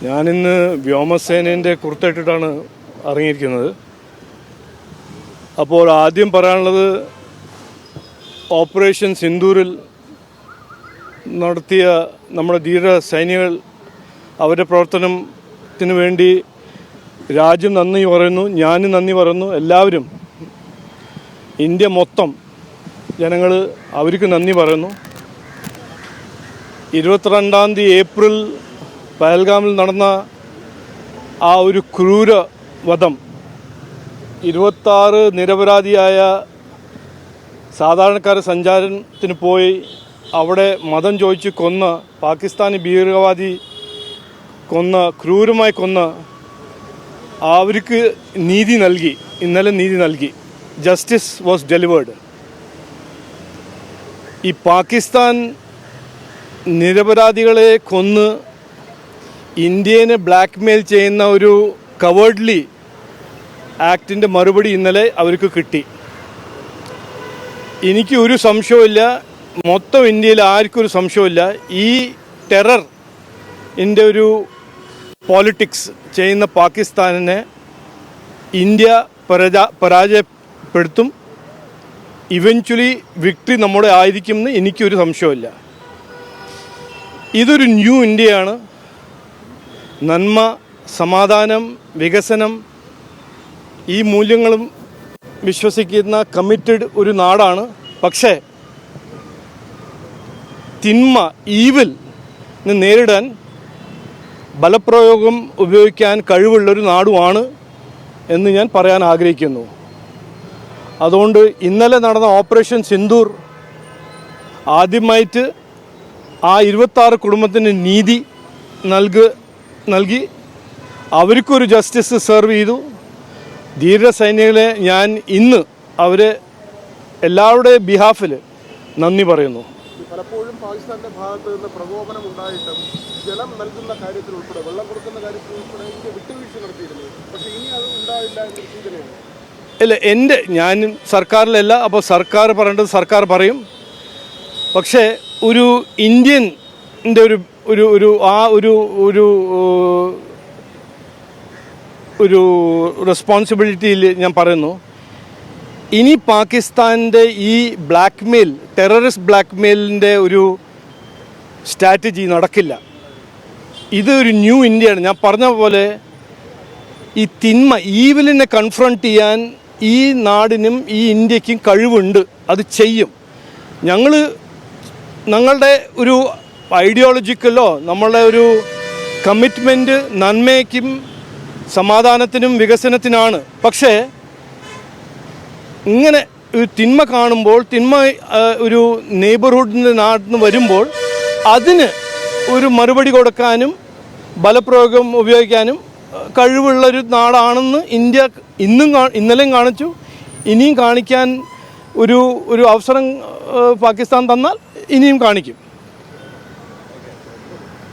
ഞാനിന്ന് വ്യോമസേനേൻ്റെ കുർത്തിട്ടിട്ടാണ് ഇറങ്ങിയിരിക്കുന്നത്. അപ്പോൾ ആദ്യം പറയാനുള്ളത്, ഓപ്പറേഷൻ സിന്ദൂരിൽ നടത്തിയ നമ്മുടെ ധീര സൈനികൾ, അവരുടെ പ്രവർത്തനത്തിന് വേണ്ടി രാജ്യം നന്ദി പറയുന്നു, ഞാനും നന്ദി പറയുന്നു. എല്ലാവരും, ഇന്ത്യ മൊത്തം ജനങ്ങൾ അവർക്ക് നന്ദി പറയുന്നു. 22-ാം തീയതി ഏപ്രിൽ പഹൽഗാമിൽ നടന്ന ആ ഒരു ക്രൂര വധം, 26 നിരപരാധിയായ സാധാരണക്കാരെ സഞ്ചാരത്തിന് പോയി അവിടെ മതം ചോദിച്ച് കൊന്ന പാകിസ്ഥാനി ഭീകരവാദി ക്രൂരമായി കൊന്ന അവർക്ക് നീതി നൽകി. ഇന്നലെ നീതി നൽകി. Justice was delivered. ഈ പാകിസ്ഥാൻ നിരപരാധികളെ കൊന്ന് ഇന്ത്യനെ ബ്ലാക്ക്മെയിൽ ചെയ്യുന്ന ഒരു കവേർഡ്ലി ആക്ടിൻ്റെ മറുപടി ഇന്നലെ അവർക്ക് കിട്ടി. എനിക്ക് ഒരു സംശയമില്ല, മൊത്തം ഇന്ത്യയിൽ ആർക്കൊരു സംശയമില്ല, ഈ ടെററിൻ്റെ ഒരു പോളിറ്റിക്സ് ചെയ്യുന്ന പാകിസ്ഥാനിനെ ഇന്ത്യ പരാജയപ്പെടുത്തും. ഇവൻച്വലി വിക്ടറി നമ്മുടെ ആയിരിക്കുമെന്ന് എനിക്കൊരു സംശയമില്ല. ഇതൊരു ന്യൂ ഇന്ത്യയാണ്. നന്മ, സമാധാനം, വികസനം, ഈ മൂല്യങ്ങളും വിശ്വസിക്കുന്ന കമ്മിറ്റഡ് ഒരു നാടാണ്. പക്ഷേ തിന്മ, ഈവിൽ നേരിടാൻ ബലപ്രയോഗം ഉപയോഗിക്കാൻ കഴിവുള്ളൊരു നാടുമാണ് എന്ന് ഞാൻ പറയാൻ ആഗ്രഹിക്കുന്നു. അതുകൊണ്ട് ഇന്നലെ നടന്ന ഓപ്പറേഷൻ സിന്ദൂർ ആദ്യമായിട്ട് ആ 26 കുടുംബത്തിന് നീതി നൽകി അവർക്കൊരു ജസ്റ്റിസ് സെർവ് ചെയ്തു. ധീര സൈനികളെ ഞാൻ ഇന്ന് അവരെ എല്ലാവരുടെയും ബിഹാഫിൽ നന്ദി പറയുന്നു. പലപ്പോഴും പാകിസ്ഥാന്റെ ഭാഗത്ത് നിന്ന് പ്രകോപനം ഉണ്ടായിട്ടും ജലം നൽകുന്ന കാര്യത്തിൽ ഉൾപ്പെടെ, വെള്ളം കൊടുക്കുന്ന കാര്യത്തിൽ ഉൾപ്പെടെ ഇന്ത്യ വിട്ടുവീഴ്ച നടത്തിയിരുന്നു. പക്ഷേ ഇനി അത് ഉണ്ടാവില്ല എന്നൊരു സൂചനയാണ്. ഇല്ല, ഞാൻ സർക്കാരിലല്ല. അപ്പോൾ സർക്കാർ പറയേണ്ടത് സർക്കാർ പറയും. പക്ഷേ ഒരു ഇന്ത്യൻ്റെ ഒരു റെസ്പോൺസിബിലിറ്റിയിൽ ഞാൻ പറയുന്നു, ഇനി പാകിസ്ഥാൻ്റെ ഈ ടെററിസ്റ്റ് ബ്ലാക്ക്മെയിലിൻ്റെ ഒരു സ്ട്രാറ്റജി നടക്കില്ല. ഇതൊരു ന്യൂ ഇന്ത്യയാണ്. ഞാൻ പറഞ്ഞ പോലെ ഈ തിന്മ, ഈവിലിനെ കൺഫ്രണ്ട് ചെയ്യാൻ ഈ നാടിനും ഈ ഇന്ത്യക്കും കഴിവുണ്ട്. അത് ചെയ്യും. ഞങ്ങളുടെ ഒരു ഐഡിയോളജിക്കലോ നമ്മളുടെ ഒരു കമ്മിറ്റ്മെൻറ്റ് നന്മയ്ക്കും സമാധാനത്തിനും വികസനത്തിനാണ്. പക്ഷേ ഇങ്ങനെ ഒരു തിന്മ കാണുമ്പോൾ, തിന്മ ഒരു നെയ്ബർഹുഡിൻ്റെ നാട്ടിൽ നിന്ന് വരുമ്പോൾ അതിന് ഒരു മറുപടി കൊടുക്കാനും ബലപ്രയോഗം ഉപയോഗിക്കാനും കഴിവുള്ളൊരു നാടാണെന്ന് ഇന്ത്യ ഇന്നലെയും കാണിച്ചു. ഇനിയും കാണിക്കാൻ ഒരു അവസരം പാകിസ്ഥാൻ തന്നാൽ ഇനിയും കാണിക്കും.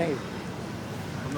Thank you.